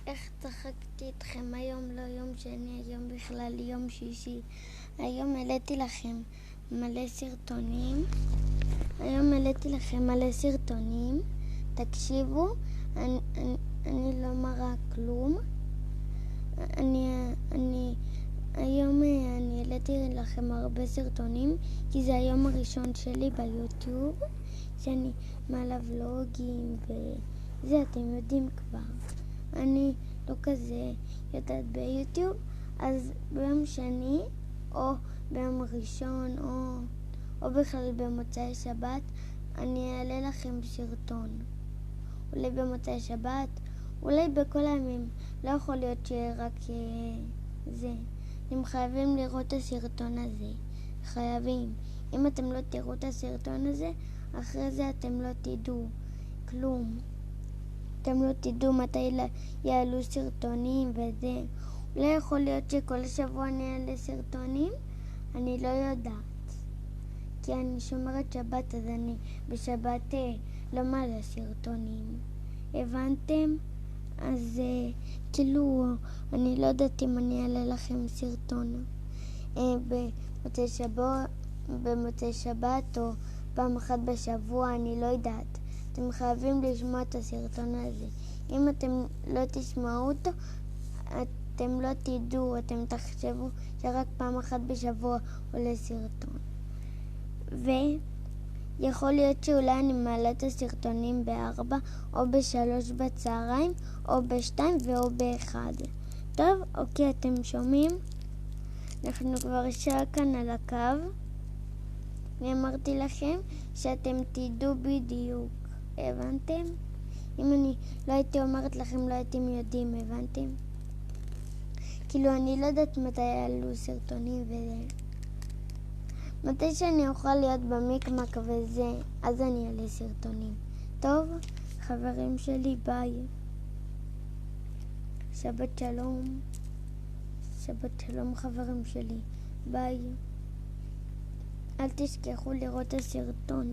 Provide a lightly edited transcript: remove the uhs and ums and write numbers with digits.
איך צחקתי איתכם היום, לא יום שני, היום בכלל יום שישי. היום העליתי לכם מלא סרטונים. תקשיבו, אני לא מראה כלום. היום אני העליתי לכם הרבה סרטונים, כי זה היום הראשון שלי ביוטיוב, שאני מעלה ולוגים וזה, אתם יודעים כבר. אני לא כזה יודעת ביוטיוב, אז ביום שני או ביום ראשון או בכלל במוצאי שבת אני אעלה לכם סרטון. אולי במוצאי שבת, אולי בכל הימים. לא יכול להיות שרק זה. אתם חייבים לראות את הסרטון הזה. חייבים. אם אתם לא תראו את הסרטון הזה, אחרי זה אתם לא תדעו כלום. אתם לא תדעו מתי יעלו סרטונים וזה. לא יכול להיות שכל שבוע אני אעלה סרטונים? אני לא יודעת. כי אני שומרת שבת, אז אני בשבת לא מעלה סרטונים. הבנתם? אז כאילו, אני לא יודעת אם אני אעלה לכם סרטון במוצאי שבת או פעם אחת בשבוע, אני לא יודעת. אתם חייבים לשמוע את הסרטון הזה. אם אתם לא תשמעו אותו, אתם לא תדעו, אתם תחשבו שרק פעם אחת בשבוע עולה סרטון. ויכול להיות שאולי אני מעלה את הסרטונים ב-4 או ב-3 בצהריים או ב-2 או ב-1. טוב, אוקיי, אתם שומעים? אנחנו כבר שעה כאן על הקו. אני אמרתי לכם שאתם תדעו בדיוק. הבנתם? אם אני לא הייתי אומרת לכם, לא הייתם יודעים. הבנתם? כאילו, אני לא יודעת מתי יעלו סרטונים וזה. מתי שאני אוכל להיות במיקמק וזה, אז אני אעלה סרטונים. טוב, חברים שלי, ביי. שבת שלום. שבת שלום, חברים שלי. ביי. אל תשכחו לראות את הסרטון.